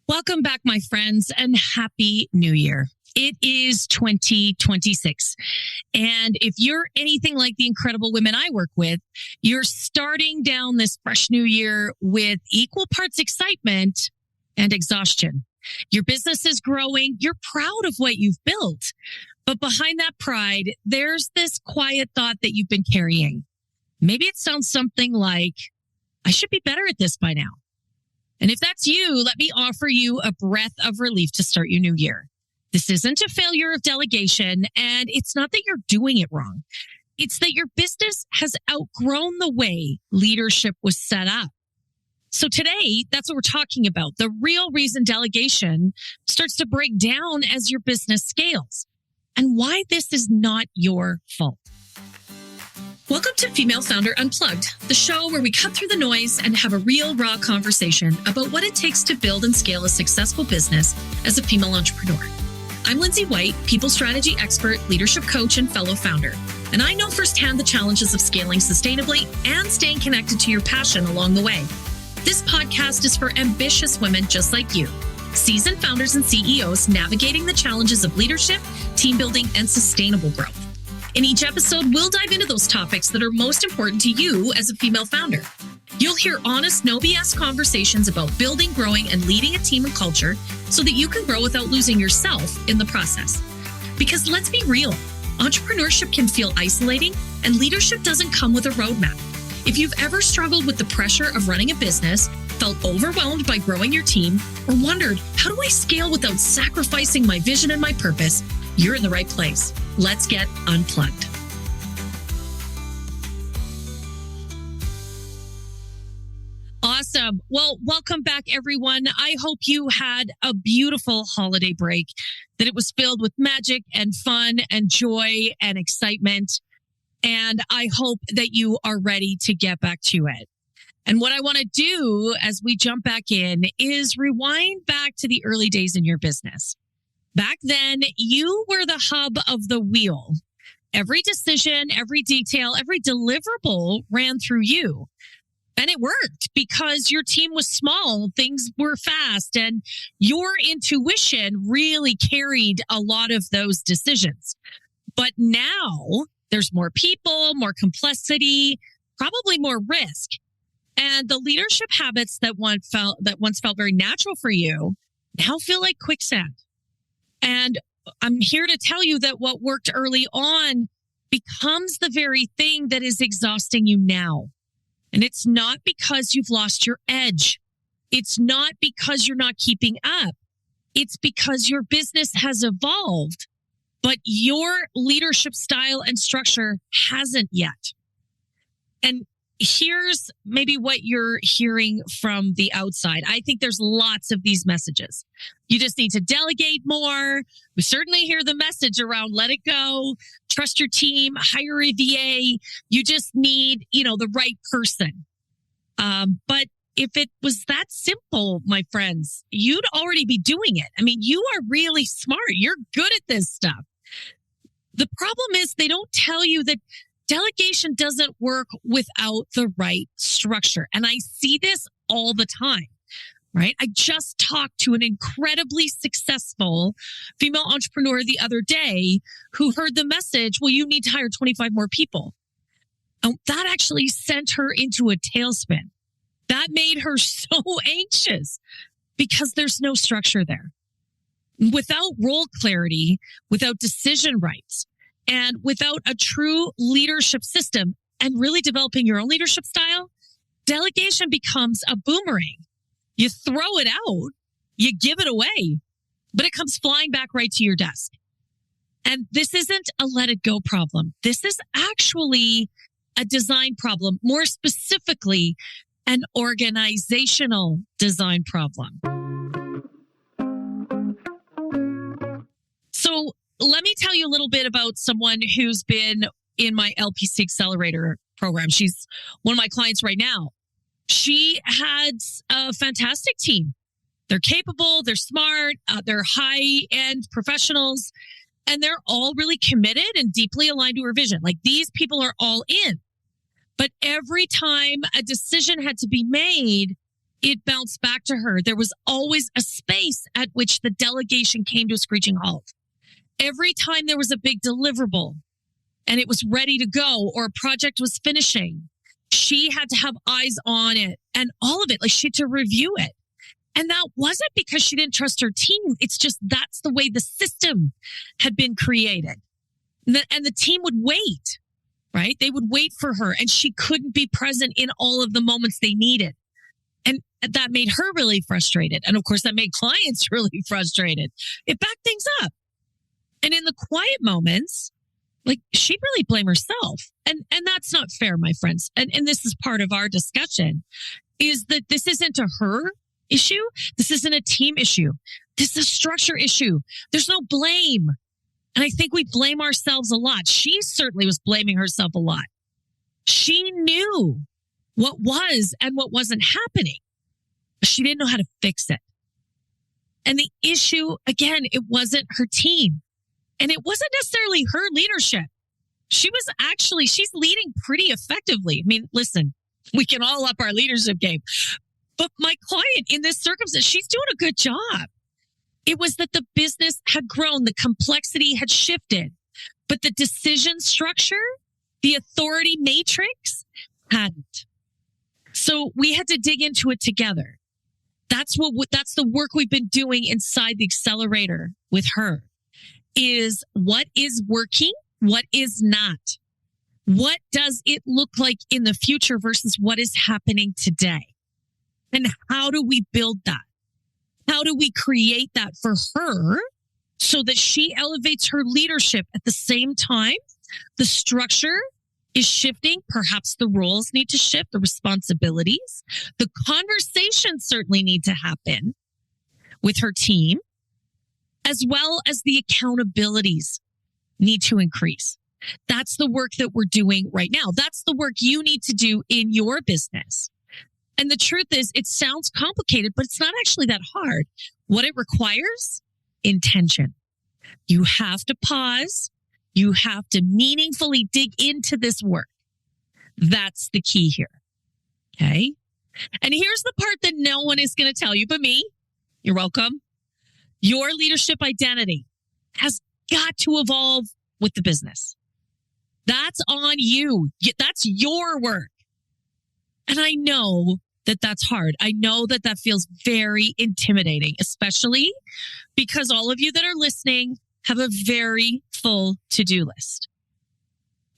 Welcome back, my friends, and Happy New Year. It is 2026. And if you're anything like the incredible women I work with, you're starting down this fresh new year with equal parts excitement and exhaustion. Your business is growing. You're proud of what you've built. But behind that pride, there's this quiet thought that you've been carrying. Maybe it sounds something like, I should be better at this by now. And if that's you, let me offer you a breath of relief to start your new year. This isn't a failure of delegation, and it's not that you're doing it wrong. It's that your business has outgrown the way leadership was set up. So today, that's what we're talking about. The real reason delegation starts to break down as your business scales, and why this is not your fault. Welcome to Female Founder Unplugged, the show where we cut through the noise and have a real, raw conversation about what it takes to build and scale a successful business as a female entrepreneur. I'm Lindsay White, people strategy expert, leadership coach, and fellow founder. And I know firsthand the challenges of scaling sustainably and staying connected to your passion along the way. This podcast is for ambitious women just like you, seasoned founders and CEOs navigating the challenges of leadership, team building, and sustainable growth. In each episode, we'll dive into those topics that are most important to you as a female founder. You'll hear honest, no BS conversations about building, growing, and leading a team and culture so that you can grow without losing yourself in the process. Because let's be real, entrepreneurship can feel isolating, and leadership doesn't come with a roadmap. If you've ever struggled with the pressure of running a business, felt overwhelmed by growing your team, or wondered, how do I scale without sacrificing my vision and my purpose? You're in the right place. Let's get unplugged. Awesome. Well, welcome back, everyone. I hope you had a beautiful holiday break, that it was filled with magic and fun and joy and excitement. And I hope that you are ready to get back to it. And what I want to do as we jump back in is rewind back to the early days in your business. Back then, you were the hub of the wheel. Every decision, every detail, every deliverable ran through you. And it worked because your team was small, things were fast, and your intuition really carried a lot of those decisions. But now there's more people, more complexity, probably more risk. And the leadership habits that once felt very natural for you now feel like quicksand. And I'm here to tell you that what worked early on becomes the very thing that is exhausting you now. And it's not because you've lost your edge. It's not because you're not keeping up. It's because your business has evolved, but your leadership style and structure hasn't yet. And here's maybe what you're hearing from the outside. I think there's lots of these messages. You just need to delegate more. We certainly hear the message around let it go, trust your team, hire a VA. You just need, the right person. But if it was that simple, my friends, you'd already be doing it. I mean, you are really smart. You're good at this stuff. The problem is they don't tell you that delegation doesn't work without the right structure. And I see this all the time, right? I just talked to an incredibly successful female entrepreneur the other day who heard the message, well, you need to hire 25 more people. And that actually sent her into a tailspin. That made her so anxious because there's no structure there. Without role clarity, without decision rights, and without a true leadership system and really developing your own leadership style, delegation becomes a boomerang. You throw it out, you give it away, but it comes flying back right to your desk. And this isn't a let it go problem. This is actually a design problem, more specifically, an organizational design problem. So let me tell you a little bit about someone who's been in my LPC Accelerator program. She's one of my clients right now. She had a fantastic team. They're capable, they're smart, they're high-end professionals, and they're all really committed and deeply aligned to her vision. Like, these people are all in. But every time a decision had to be made, it bounced back to her. There was always a space at which the delegation came to a screeching halt. Every time there was a big deliverable and it was ready to go or a project was finishing, she had to have eyes on it and all of it. Like, she had to review it. And that wasn't because she didn't trust her team. It's just that's the way the system had been created. And the team would wait, right? They would wait for her, and she couldn't be present in all of the moments they needed. And that made her really frustrated. And of course, that made clients really frustrated. It backed things up. And in the quiet moments, like, she'd really blame herself. And that's not fair, my friends. And this is part of our discussion, is that this isn't a her issue. This isn't a team issue. This is a structure issue. There's no blame. And I think we blame ourselves a lot. She certainly was blaming herself a lot. She knew what was and what wasn't happening. She didn't know how to fix it. And the issue, again, it wasn't her team. And it wasn't necessarily her leadership. She's leading pretty effectively. I mean, listen, we can all up our leadership game. But my client in this circumstance, she's doing a good job. It was that the business had grown, the complexity had shifted, but the decision structure, the authority matrix hadn't. So we had to dig into it together. That's the work we've been doing inside the accelerator with her, is what is working, what is not. What does it look like in the future versus what is happening today? And how do we build that? How do we create that for her so that she elevates her leadership at the same time? The structure is shifting. Perhaps the roles need to shift, the responsibilities. The conversations certainly need to happen with her team, as well as the accountabilities need to increase. That's the work that we're doing right now. That's the work you need to do in your business. And the truth is, it sounds complicated, but it's not actually that hard. What it requires? Intention. You have to pause. You have to meaningfully dig into this work. That's the key here. Okay? And here's the part that no one is going to tell you but me. You're welcome. Your leadership identity has got to evolve with the business. That's on you. That's your work. And I know that that's hard. I know that that feels very intimidating, especially because all of you that are listening have a very full to-do list.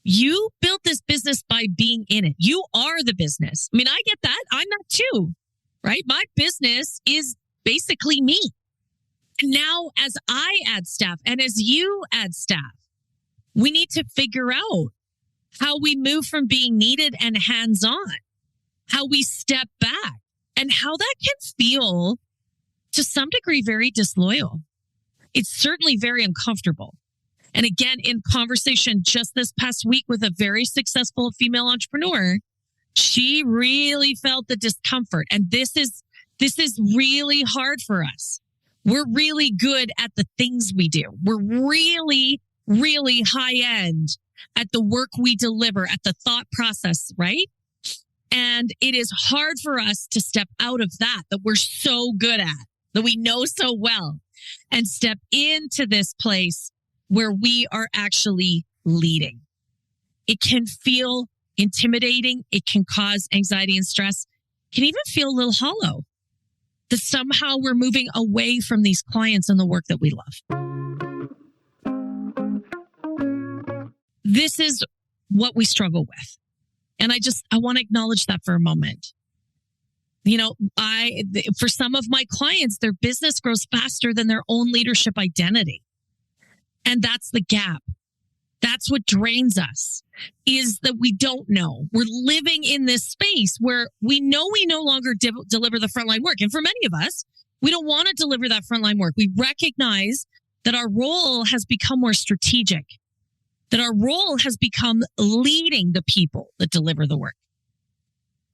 You built this business by being in it. You are the business. I mean, I get that. I'm that too, right? My business is basically me. And now as I add staff and as you add staff, we need to figure out how we move from being needed and hands-on, how we step back, and how that can feel to some degree very disloyal. It's certainly very uncomfortable. And again, in conversation just this past week with a very successful female entrepreneur, she really felt the discomfort. And this is really hard for us. We're really good at the things we do. We're really, really high end at the work we deliver, at the thought process, right? And it is hard for us to step out of that we're so good at, that we know so well, and step into this place where we are actually leading. It can feel intimidating. It can cause anxiety and stress. It can even feel a little hollow, that somehow we're moving away from these clients and the work that we love. This is what we struggle with. And I want to acknowledge that for a moment. You know, for some of my clients, their business grows faster than their own leadership identity. And that's the gap. That's what drains us, is that we don't know. We're living in this space where we know we no longer deliver the frontline work. And for many of us, we don't want to deliver that frontline work. We recognize that our role has become more strategic, that our role has become leading the people that deliver the work.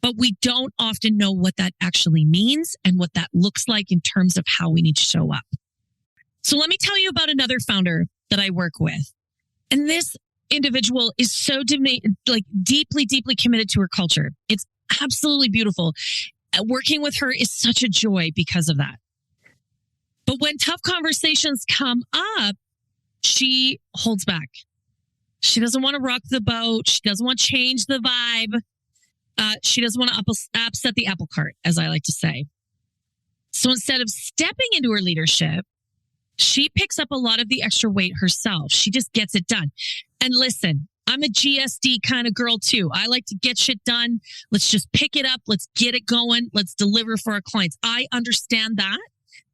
But we don't often know what that actually means and what that looks like in terms of how we need to show up. So let me tell you about another founder that I work with. And this individual is so deeply, deeply committed to her culture. It's absolutely beautiful. Working with her is such a joy because of that. But when tough conversations come up, she holds back. She doesn't want to rock the boat. She doesn't want to change the vibe. She doesn't want to upset the apple cart, as I like to say. So instead of stepping into her leadership, she picks up a lot of the extra weight herself. She just gets it done. And listen, I'm a GSD kind of girl too. I like to get shit done. Let's just pick it up. Let's get it going. Let's deliver for our clients. I understand that.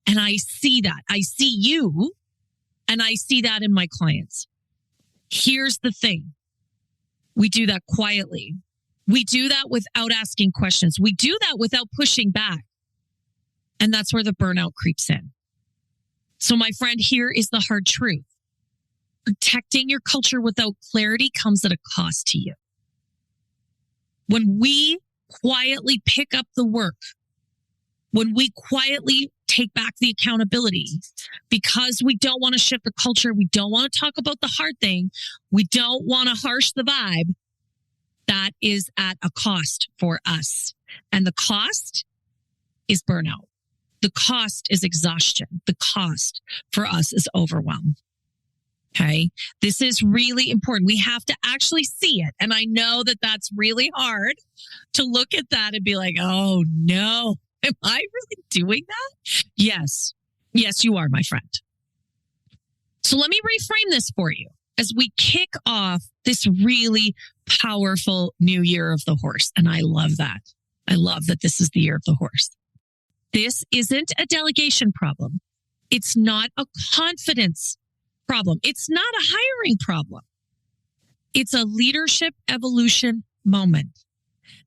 And I see that. I see you. And I see that in my clients. Here's the thing. We do that quietly. We do that without asking questions. We do that without pushing back. And that's where the burnout creeps in. So my friend, here is the hard truth. Protecting your culture without clarity comes at a cost to you. When we quietly pick up the work, when we quietly take back the accountability, because we don't want to shift the culture, we don't want to talk about the hard thing, we don't want to harsh the vibe, that is at a cost for us. And the cost is burnout. The cost is exhaustion. The cost for us is overwhelm. Okay. This is really important. We have to actually see it. And I know that that's really hard to look at that and be like, oh no, am I really doing that? Yes. Yes, you are, my friend. So let me reframe this for you as we kick off this really powerful new year of the horse. And I love that. I love that this is the year of the horse. This isn't a delegation problem. It's not a confidence problem. It's not a hiring problem. It's a leadership evolution moment.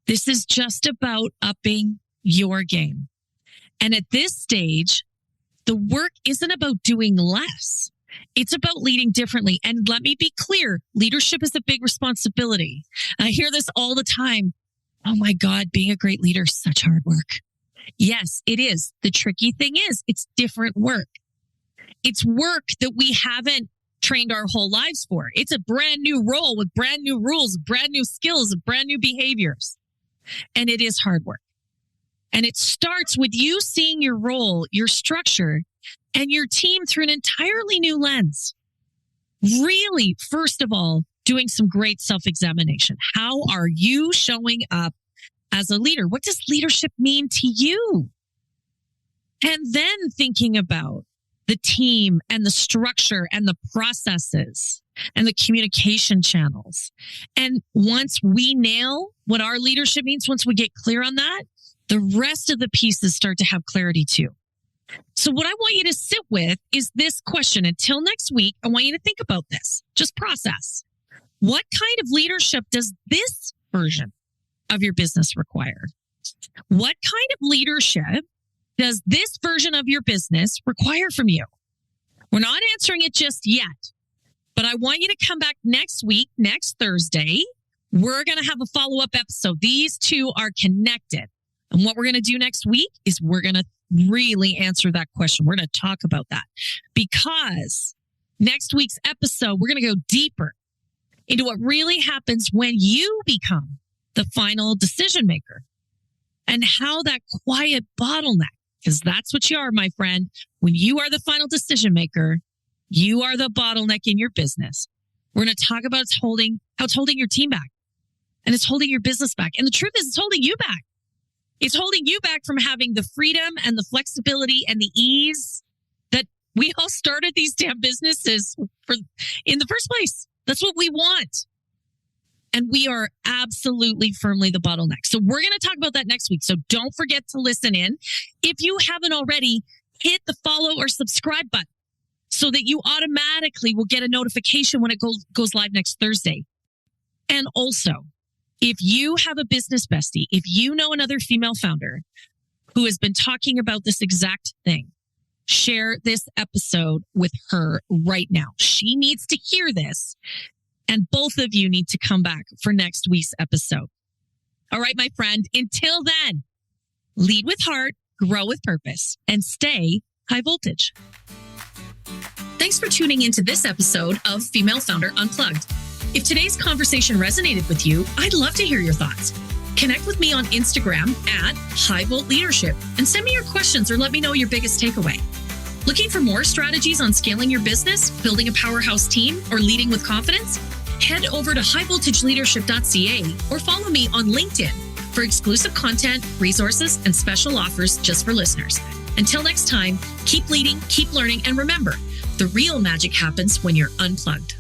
This is just about upping your game. And at this stage, the work isn't about doing less. It's about leading differently. And let me be clear, leadership is a big responsibility. I hear this all the time. Oh my God, being a great leader is such hard work. Yes, it is. The tricky thing is it's different work. It's work that we haven't trained our whole lives for. It's a brand new role with brand new rules, brand new skills, brand new behaviors. And it is hard work. And it starts with you seeing your role, your structure, and your team through an entirely new lens. Really, first of all, doing some great self-examination. How are you showing up as a leader? What does leadership mean to you? And then thinking about the team and the structure and the processes and the communication channels. And once we nail what our leadership means, once we get clear on that, the rest of the pieces start to have clarity too. So what I want you to sit with is this question. Until next week, I want you to think about this. Just process. What kind of leadership does this version of your business require? What kind of leadership does this version of your business require from you? We're not answering it just yet, but I want you to come back next week, next Thursday. We're going to have a follow-up episode. These two are connected. And what we're going to do next week is we're going to really answer that question. We're going to talk about that because next week's episode, we're going to go deeper into what really happens when you become the final decision maker and how that quiet bottleneck, because that's what you are, my friend. When you are the final decision maker, you are the bottleneck in your business. We're going to talk about how it's holding your team back and it's holding your business back. And the truth is it's holding you back. It's holding you back from having the freedom and the flexibility and the ease that we all started these damn businesses for in the first place. That's what we want. And we are absolutely firmly the bottleneck. So we're going to talk about that next week. So don't forget to listen in. If you haven't already, hit the follow or subscribe button so that you automatically will get a notification when it goes live next Thursday. And also, if you have a business bestie, if you know another female founder who has been talking about this exact thing, share this episode with her right now. She needs to hear this. And both of you need to come back for next week's episode. All right, my friend, until then, lead with heart, grow with purpose, and stay high voltage. Thanks for tuning into this episode of Female Founder Unplugged. If today's conversation resonated with you, I'd love to hear your thoughts. Connect with me on Instagram at High Volt Leadership and send me your questions or let me know your biggest takeaway. Looking for more strategies on scaling your business, building a powerhouse team, or leading with confidence? Head over to highvoltageleadership.ca or follow me on LinkedIn for exclusive content, resources, and special offers just for listeners. Until next time, keep leading, keep learning, and remember, the real magic happens when you're unplugged.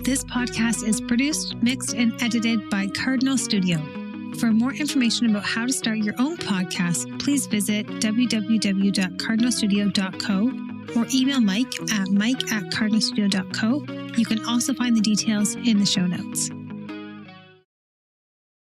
This podcast is produced, mixed, and edited by Cardinal Studio. For more information about how to start your own podcast, please visit www.cardinalstudio.co or email Mike at mike@cardinalstudio.co. You can also find the details in the show notes.